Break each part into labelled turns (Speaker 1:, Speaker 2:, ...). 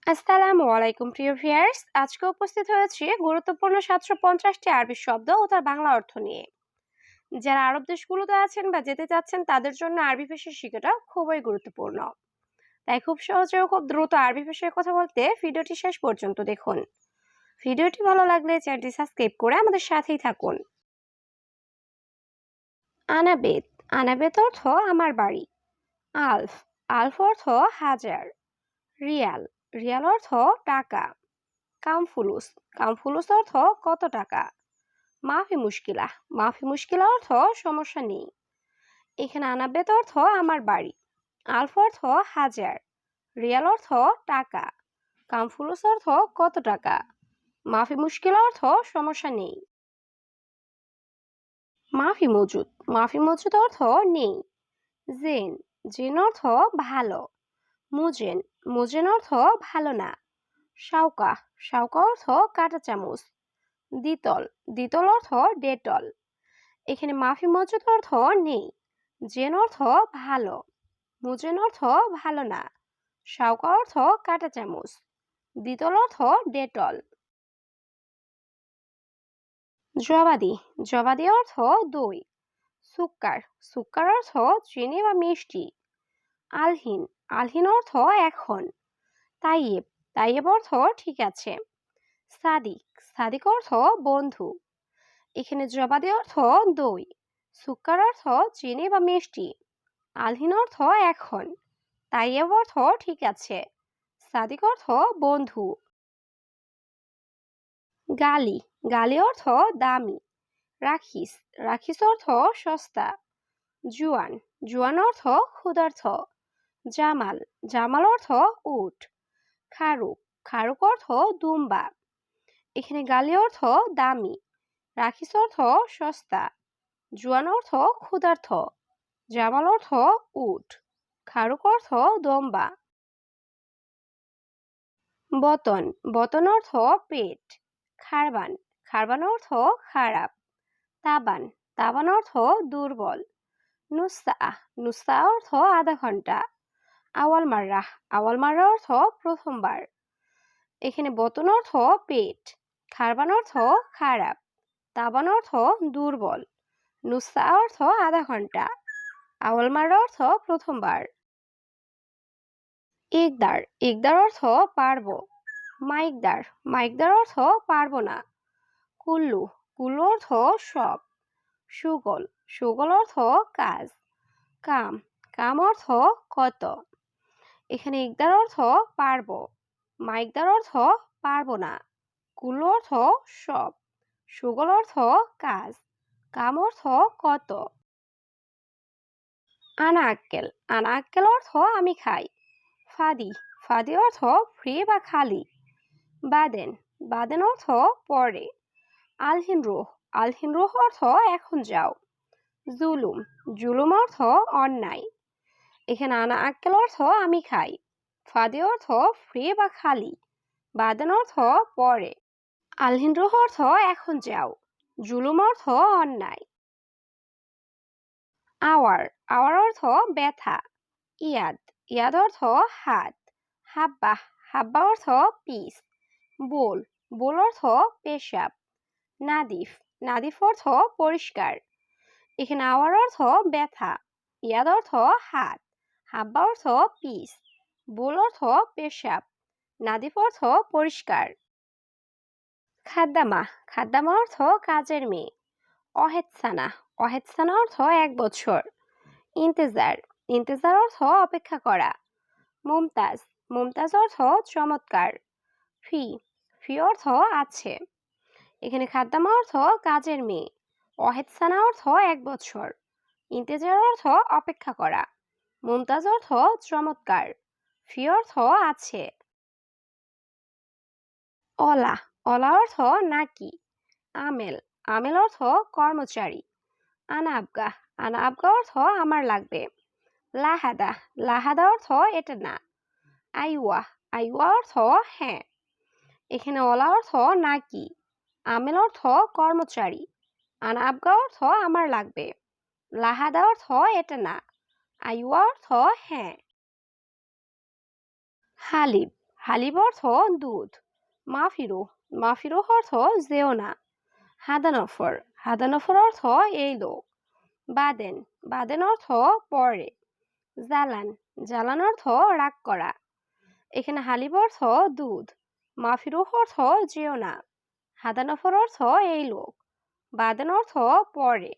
Speaker 1: আসসালামু আলাইকুম প্রিয় ভিউয়ার্স, আজকে উপস্থিত হয়েছি গুরুত্বপূর্ণ 750টি আরবি শব্দ ও তার বাংলা অর্থ নিয়ে। যারা আরব দেশগুলোতে আছেন বা যেতে চাচ্ছেন তাদের জন্য আরবি ভাষা শেখাটা খুবই গুরুত্বপূর্ণ। তাই খুব সহজে ও খুব দ্রুত আরবি ভাষায় কথা বলতে ভিডিওটি শেষ পর্যন্ত দেখুন। ভিডিওটি ভালো লাগলে চ্যানেলটি সাবস্ক্রাইব করে আমাদের সাথেই থাকুন। আনাবেত। আনাবেত অর্থ আমার বাড়ি। আলফ। আলফ অর্থ হাজার। রিয়াল। রিয়াল অর্থ টাকা। কামফুলুস। কামফুলুস অর্থ কত টাকা। মাফি মুশকিলা। মাফি মুশকিলা অর্থ সমস্যা নেই। এখানে আনাবেত অর্থ আমার বাড়ি। আলফ অর্থ হাজার। রিয়াল অর্থ টাকা। কামফুলুস অর্থ কত টাকা। মাফি মুশকিলা অর্থ সমস্যা নেই। মাফি মজুদ। মাফি মজুদ অর্থ নেই। জেন। জেন অর্থ ভালো। মুজেন। মুজেন অর্থ ভালো না। শাউকা। শাউকা অর্থ কাঁটা চামচ। দ্বিতল। দ্বিতল অর্থ ডেটল। এখানে মাফি মজুদ অর্থ নেই। জেন অর্থ ভালো। মুজেন অর্থ ভালো না। শাউকা অর্থ কাঁটা চামচ। দ্বিতল অর্থ ডেটল। জবাদি। জবাদি অর্থ দই। সুক্কার। সুক্কার অর্থ চিনি বা মিষ্টি। আলহিন। আলহিন অর্থ এখন। তাইয়েব। তাইয়েব অর্থ ঠিক আছে। সাদিক। সাদিক অর্থ বন্ধু। এখানে জবাদি অর্থ দই। সুক্কার অর্থ চিনি বা মিষ্টি। আলহিন অর্থ এখন। তাইয়েব অর্থ ঠিক আছে। সাদিক অর্থ বন্ধু। গালি। গালি অর্থ দামি। রাখিস। রাখিস অর্থ সস্তা। জুয়ান। জুয়ান অর্থ ক্ষুধার্ত। জামাল। জামাল অর্থ উট। খারুক। খারুক অর্থ দুম্বা। এখানে গালি অর্থ দামি। রাখিস অর্থ সস্তা। জুয়ান অর্থ ক্ষুধার্ত। জামাল অর্থ উট। খারুক অর্থ দম্বা। বতন। বতন অর্থ পেট। খারবান। খারবান অর্থ খারাপ। তাবান। তাবান অর্থ দুর্বল। নুসা। নুসা অর্থ আধা ঘন্টা। আওয়াল মাররা। আওয়াল মাররা অর্থ প্রথমবার। এখানে বতন অর্থ পেট। খারবান অর্থ খারাপ। তাবান অর্থ দুর্বল। নুসা অর্থ আধা ঘন্টা। আওয়াল মাররা অর্থ প্রথমবার। ইকদার। ইকদার অর্থ পারবো। মাইকদার। মাইকদার অর্থ পারবো না। কুল্লু। কুল্লু অর্থ সব। সুগল। সুগল অর্থ কাজ। কাম। কাম অর্থ কত। এখানে ইকদার অর্থ পারবো। মাইকদার অর্থ পারবো না। কুল্লু অর্থ সব। সুগল অর্থ কাজ। কাম অর্থ কত। আনা আক্কেল। আনা আক্কেল অর্থ আমি খাই। ফাদি। ফাদি অর্থ ফ্রি বা খালি। বাদেন। বাদেন অর্থ পরে। আলহিন রুহ। আলহিন রুহ অর্থ এখন যাও। জুলুম। জুলুম অর্থ অন্যায়। এখানে আনা আক্কেল অর্থ আমি খাই। ফাদি অর্থ ফ্রি বা খালি। বাদেন অর্থ পরে। আলহিন রুহ অর্থ এখন যাও। জুলুম অর্থ অন্যায়। আওয়ার। আওয়ার অর্থ ব্যথা। ইয়াদ। ইয়াদ অর্থ হাত। হাব্বা। হাব্বা অর্থ পিস। বোল। বোল অর্থ পেশাব। নাদিফ। নাদিফ অর্থ পরিষ্কার। এখানে আওয়ার অর্থ ব্যথা। ইয়াদ অর্থ হাত। হাব্বা অর্থ পিস। বোল অর্থ পেশাব। নাদিফ অর্থ পরিষ্কার। খাদ্দামা। খাদ্দামা অর্থ কাজের মেয়ে। অহেতসানা। অহেতসানা অর্থ 1 বছর। ইন্তেজার। ইন্তেজার অর্থ অপেক্ষা করা। মুমতাজ। মুমতাজ অর্থ চমৎকার। ফি। ফি অর্থ আছে। এখানে খাদ্দামা অর্থ কাজের মেয়ে। অহেতসানা অর্থ 1 বছর। ইন্তেজার অর্থ অপেক্ষা করা। মুমতাজ অর্থ চমৎকার। ফি অর্থ আছে। অলা। অলা অর্থ নাকি। আমেল। আমেল অর্থ কর্মচারী। আনা আবগা। আনা আবগা অর্থ আমার লাগবে। লাহাদা। লাহাদা অর্থ এটা না। আইওয়া। আইওয়া অর্থ হ্যাঁ। এখানে অলা অর্থ নাকি। আমেল অর্থ কর্মচারী। আনা আবগা অর্থ আমার লাগবে। লাহাদা অর্থ এটা না। আইওয়া অর্থ হ্যাঁ। হালিব। হালিব অর্থ দুধ। মাফিরু, মাফিরু অর্থ যেও না। হাদানফর, হাদানফর অর্থ এই লোক। বাদেন, বাদেন অর্থ পরে। জ্বালান, জ্বালান অর্থ রাগ করা। এখানে হালিব অর্থ দুধ, মাফিরু অর্থ যেও না, হাদানফর অর্থ এই লোক, বাদেন অর্থ পরে,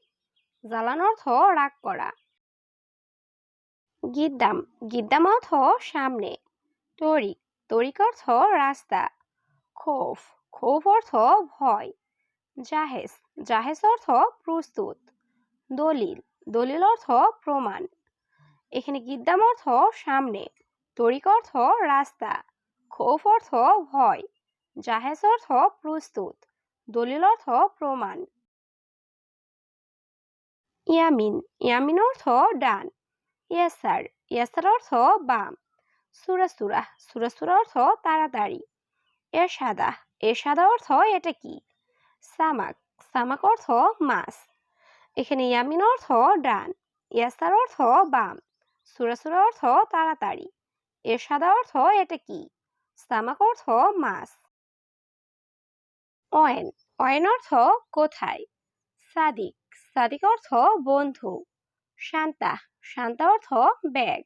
Speaker 1: জ্বালান অর্থ রাগ করা। গিদ্দাম, গিদ্দাম অর্থ সামনে। তরিক, তরিক অর্থ রাস্তা। খৌফ, খৌফ অর্থ ভয়। জাহেজ, জাহেজ অর্থ প্রস্তুত। দলিল, দলিল অর্থ প্রমাণ। এখানে গিদ্দাম অর্থ সামনে, তরিক অর্থ রাস্তা, খৌফ অর্থ ভয়, জাহেজ অর্থ প্রস্তুত, দলিল অর্থ প্রমাণ। ইয়ামিন, ইয়ামিন অর্থ ডান। ইয়াসার, ইয়াসার অর্থ বাম। সুরাসুরা, সুরাসুরা অর্থ তাড়াতাড়ি। এরশাদা, এরশাদা অর্থ এটা কি। সামাক, সামাক অর্থ মাছ। এখানে ইয়ামিন অর্থ ডান, ইয়াসার অর্থ বাম, সুরাসুরা অর্থ তাড়াতাড়ি, এরশাদা অর্থ এটা কি, সামাক অর্থ মাছ। অয়েন, অয়েন অর্থ কোথায়। সাদিক, সাদিক অর্থ বন্ধু। শান্তা, শান্তা অর্থ ব্যাগ।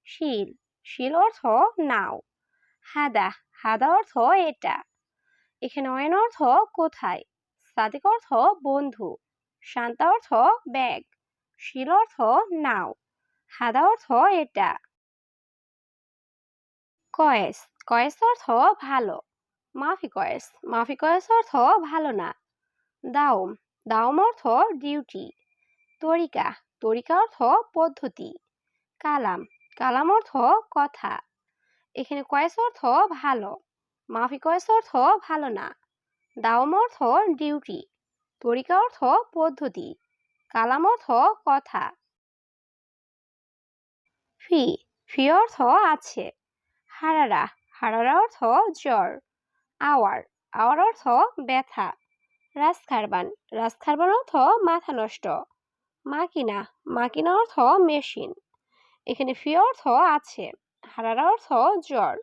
Speaker 1: শিল, শিল অর্থ নাও। হাদা, হাদা অর্থ এটা। এখানে অয়েন অর্থ কোথায়, সাদিক অর্থ বন্ধু, শান্তা অর্থ ব্যাগ, শিল অর্থ নাও, হাদা অর্থ এটা। কয়েস, কয়েস অর্থ ভালো। মাফি কয়েস, মাফি কয়েস অর্থ ভালো না। দাওম, দাওম অর্থ ডিউটি। তরিকা, তরিকা অর্থ পদ্ধতি। কালাম, কালাম অর্থ কথা। এখানে কয়েস অর্থ ভালো, মাফি কয়েস অর্থ ভালো না, দাওম অর্থ ডিউটি, তরিকা অর্থ পদ্ধতি, কালাম অর্থ কথা। ফি, ফি অর্থ আছে। হারারা, হারারা অর্থ জ্বর। আওয়ার, আওয়ার অর্থ ব্যথা। রাজখারবান, রাজখারবান অর্থ মাথা নষ্ট। মাকিনা, মাকিনা অর্থ মেশিন। এখানে ফি অর্থ আছে, হারারা অর্থ জ্বর,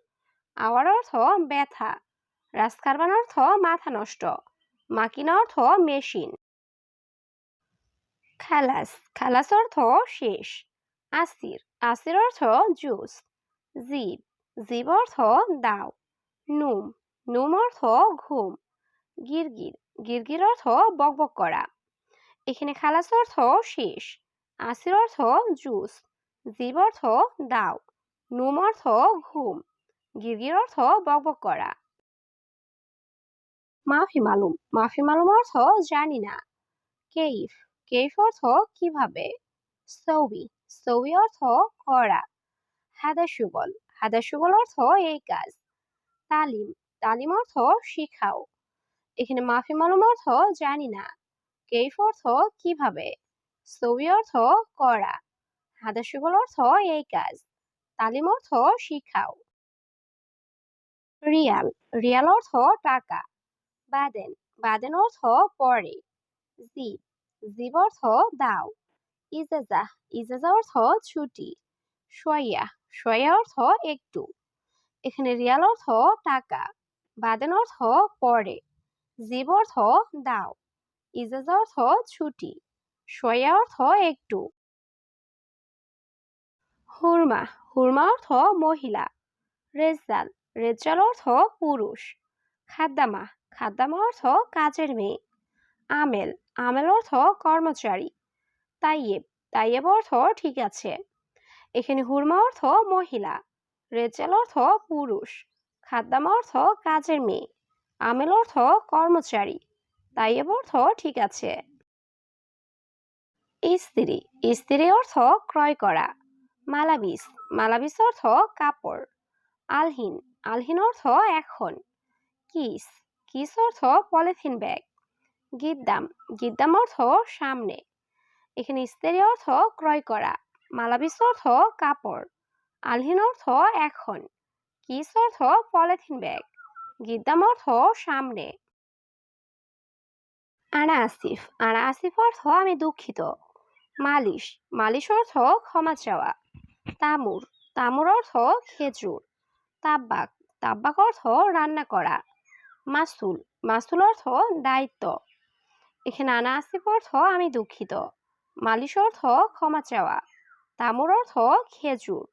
Speaker 1: আওয়ার অর্থ ব্যথা, রাজখারবান অর্থ মাথা নষ্ট, মাকিনা অর্থ মেশিন। খালাস, খালাস অর্থ শেষ। আসির, আসির অর্থ জুস। জিব, জিব অর্থ দাও। নুম, নুম অর্থ ঘুম। গিরগির, গিরগির অর্থ বকবক করা। এখানে খালাস অর্থ শেষ, আসির অর্থ জুস, জিব অর্থ দাও, নুম অর্থ ঘুম, গিরগির অর্থ বকবক করা। মাফি মালুম, মাফি মালুম অর্থ জানি না। কেইফ, কেইফ অর্থ কিভাবে। সৌবি, সৌবি অর্থ করা। হাদা সুগল, হাদা সুগল অর্থ এই কাজ। তালিম, তালিম অর্থ শিখাও। এখানে মাফি মালুম অর্থ জানি না, কেইফ অর্থ কিভাবে, সৌবি অর্থ করা, হাদা সুগল অর্থ এই কাজ, তালিম অর্থ শিখাও। রিয়াল, রিয়াল অর্থ টাকা। বাদেন, বাদেন অর্থ পরে। জিব, জিব অর্থ দাও। ইজাজা, ইজাজা অর্থ ছুটি। শোয়া, শোয়া অর্থ একটু। এখানে রিয়াল অর্থ টাকা, বাদেন অর্থ পরে, জিব অর্থ দাও, ইজাজা অর্থ ছুটি, শোয়া অর্থ একটু। হুরমা, হুরমা অর্থ মহিলা। রেজ্জাল, রেজ্জাল অর্থ পুরুষ। খাদ্দামা, খাদ্দামা অর্থ কাজের মেয়ে। আমেল, আমেল অর্থ কর্মচারী। তাইয়েব, তাইয়েব অর্থ ঠিক আছে। এখানে হুরমা অর্থ মহিলা, রেজ্জাল অর্থ পুরুষ, খাদ্দামা অর্থ কাজের মেয়ে, আমেল অর্থ কর্মচারী, তাইয়েব অর্থ ঠিক আছে। ইস্ত্রি, ইস্ত্রি অর্থ ক্রয় করা। মালাবিস, মালাবিস অর্থ কাপড়। আলহিন, আলহিন অর্থ এখন। কিস, কিস অর্থ পলিথিন ব্যাগ। গিদ্দাম, গিদ্দাম অর্থ সামনে। এখানে ইস্ত্রি অর্থ ক্রয় করা, মালাবিস অর্থ কাপড়, আলহিন অর্থ এখন, কিস অর্থ পলিথিন ব্যাগ, গিদ্দাম অর্থ সামনে। আনা আসিফ, আনা আসিফ অর্থ আমি দুঃখিত। মালিশ, মালিশ অর্থ ক্ষমা চাওয়া। তামুর, তামুর অর্থ খেজুর। তাব্বাক, তাব্বাক অর্থ রান্না করা। মাসুল, মাসুল অর্থ দায়িত্ব। এখানে আনা আসিফ অর্থ আমি দুঃখিত। মালিশ অর্থ ক্ষমা চাওয়া। তামুর অর্থ খেজুর।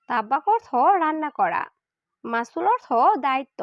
Speaker 1: তাব্বাক অর্থ রান্না করা। মাসুল অর্থ দায়িত্ব।